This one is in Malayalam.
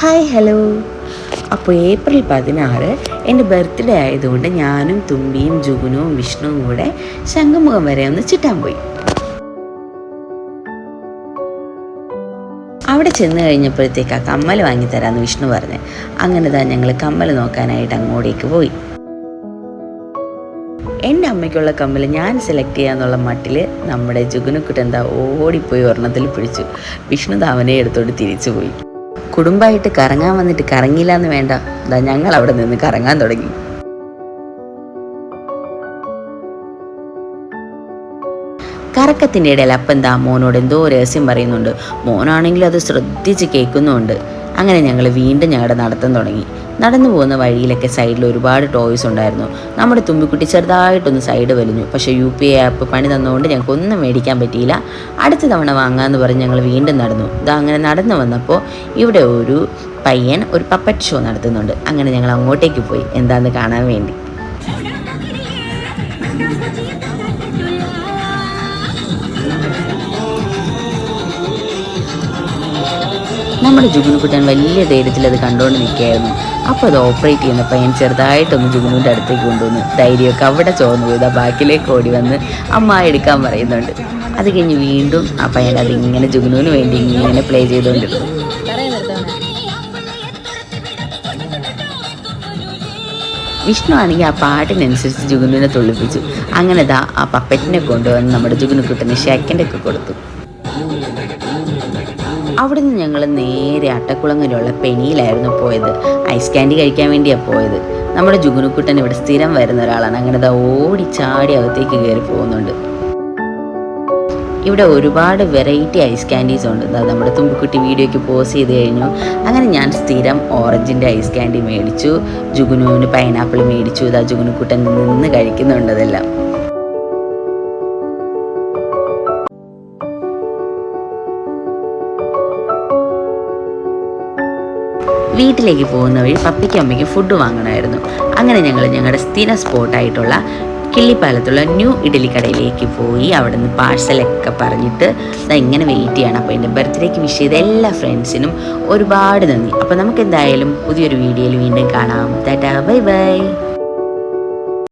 Hi hello. അപ്പോൾ ഏപ്രിൽ 16 എൻ്റെ ബർത്ത്ഡേ ആയതുകൊണ്ട് ഞാനും തുമ്പിയും ജുഗുനുവും വിഷ്ണുവും കൂടെ ശംഖുമുഖം വരെ ഒന്ന് ചുറ്റാൻ പോയി. അവിടെ ചെന്ന് കഴിഞ്ഞപ്പോഴത്തേക്ക് ആ കമ്മൽ വാങ്ങിത്തരാമെന്ന് വിഷ്ണു പറഞ്ഞ്. അങ്ങനെ തന്നെ ഞങ്ങൾ കമ്മൽ നോക്കാനായിട്ട് അങ്ങോട്ടേക്ക് പോയി. എൻ്റെ അമ്മയ്ക്കുള്ള കമ്മൽ ഞാൻ സെലക്ട് ചെയ്യാന്നുള്ള മട്ടിൽ നമ്മുടെ ജുഗുനുക്കുട്ടൻ എന്താ ഓടിപ്പോയി ഒരെണ്ണത്തിൽ പിടിച്ചു. വിഷ്ണു അവനെ എടുത്തോണ്ട് തിരിച്ചു പോയി. കുടുംബമായിട്ട് കറങ്ങാൻ വന്നിട്ട് കറങ്ങിയില്ല എന്ന് വേണ്ട, ഞങ്ങൾ അവിടെ നിന്ന് കറങ്ങാൻ തുടങ്ങി. കറക്കത്തിൻ്റെ ഇടയിൽ അപ്പെന്താ മോനോട് എന്തോ രഹസ്യം പറയുന്നുണ്ട്. മോനാണെങ്കിൽ അത് ശ്രദ്ധിച്ച് കേൾക്കുന്നുമുണ്ട്. അങ്ങനെ ഞങ്ങൾ വീണ്ടും ഞങ്ങളുടെ നടത്തം തുടങ്ങി. നടന്നു പോകുന്ന വഴിയിലൊക്കെ സൈഡിൽ ഒരുപാട് ടോയ്സ് ഉണ്ടായിരുന്നു. നമ്മുടെ തുമ്പിക്കുട്ടി ചെറുതായിട്ടൊന്ന് സൈഡ് വലിഞ്ഞു. പക്ഷേ UPI ആപ്പ് പണി തന്നുകൊണ്ട് ഞങ്ങൾക്കൊന്നും മേടിക്കാൻ പറ്റിയില്ല. അടുത്ത തവണ വാങ്ങാമെന്ന് പറഞ്ഞ് ഞങ്ങൾ വീണ്ടും നടന്നു. അങ്ങനെ നടന്നു വന്നപ്പോൾ ഇവിടെ ഒരു പയ്യൻ ഒരു പപ്പറ്റ് ഷോ നടത്തുന്നുണ്ട്. അങ്ങനെ ഞങ്ങൾ അങ്ങോട്ടേക്ക് പോയി എന്താണെന്ന് കാണാൻ വേണ്ടി. നമ്മുടെ ജുഗുനുക്കുട്ടൻ വലിയ ധൈര്യത്തിൽ അത് കണ്ടുകൊണ്ട് നിൽക്കുകയായിരുന്നു. അപ്പോൾ അത് ഓപ്പറേറ്റ് ചെയ്യുന്ന പയ്യൻ ചെറുതായിട്ടൊന്ന് ജുഗുനുവിൻ്റെ അടുത്തേക്ക് കൊണ്ടുവന്ന് ധൈര്യമൊക്കെ അവിടെ ചോർന്നു പോയി. ബാക്കിലേക്ക് ഓടി വന്ന് അമ്മ എടുക്കാൻ പറയുന്നുണ്ട്. അത് കഴിഞ്ഞ് വീണ്ടും ആ പയ്യൻ അതിങ്ങനെ ജുഗുനുവിന് വേണ്ടി ഇങ്ങനെ പ്ലേ ചെയ്തുകൊണ്ടിരുന്നു. വിഷ്ണു ആണെങ്കിൽ ആ പാട്ടിനനുസരിച്ച് ജുഗുനുവിനെ തുള്ളിപ്പിച്ചു. അങ്ങനെ ആ പപ്പറ്റിനെ കൊണ്ടുവന്ന് നമ്മുടെ ജുഗുനുക്കുട്ടന് ഷെക്കൻ്റൊക്കെ കൊടുത്തു. അവിടെ നിന്ന് ഞങ്ങൾ നേരെ അട്ടക്കുളങ്ങലുള്ള പെനിയിലായിരുന്നു പോയത്. ഐസ് ക്യാൻഡി കഴിക്കാൻ വേണ്ടിയാണ് പോയത്. നമ്മുടെ ജുഗുനുക്കുട്ടൻ ഇവിടെ സ്ഥിരം വരുന്ന ഒരാളാണ്. അങ്ങനെ ഓടിച്ചാടി അകത്തേക്ക് കയറി പോകുന്നുണ്ട്. ഇവിടെ ഒരുപാട് വെറൈറ്റി ഐസ് ക്യാൻഡീസ് ഉണ്ട്. നമ്മുടെ തുമ്പിക്കുട്ടി വീഡിയോയ്ക്ക് പോസ്റ്റ് ചെയ്ത് കഴിഞ്ഞു. അങ്ങനെ ഞാൻ സ്ഥിരം ഓറഞ്ചിൻ്റെ ഐസ് ക്യാൻഡി മേടിച്ചു. ജുഗുനുവിന് പൈനാപ്പിൾ മേടിച്ചു. ജുഗുനുക്കുട്ടൻ നിന്ന് കഴിക്കുന്നുണ്ട് അതെല്ലാം. വീട്ടിലേക്ക് പോകുന്ന വഴി പപ്പിക്കും അമ്മയ്ക്കും ഫുഡ് വാങ്ങണമായിരുന്നു. അങ്ങനെ ഞങ്ങൾ ഞങ്ങളുടെ സ്ഥിര സ്പോട്ടായിട്ടുള്ള കിള്ളിപ്പാലത്തുള്ള ന്യൂ ഇഡലി കടയിലേക്ക് പോയി. അവിടെ നിന്ന് പാഴ്സലൊക്കെ പറഞ്ഞിട്ട് ഇങ്ങനെ വെയിറ്റ് ചെയ്യണം. അപ്പോൾ എൻ്റെ ബർത്ത്ഡേക്ക് വിഷ് ചെയ്ത എല്ലാ ഫ്രണ്ട്സിനും ഒരുപാട് നന്ദി. അപ്പോൾ നമുക്ക് എന്തായാലും പുതിയൊരു വീഡിയോയിൽ വീണ്ടും കാണാം. Tata, bye bye.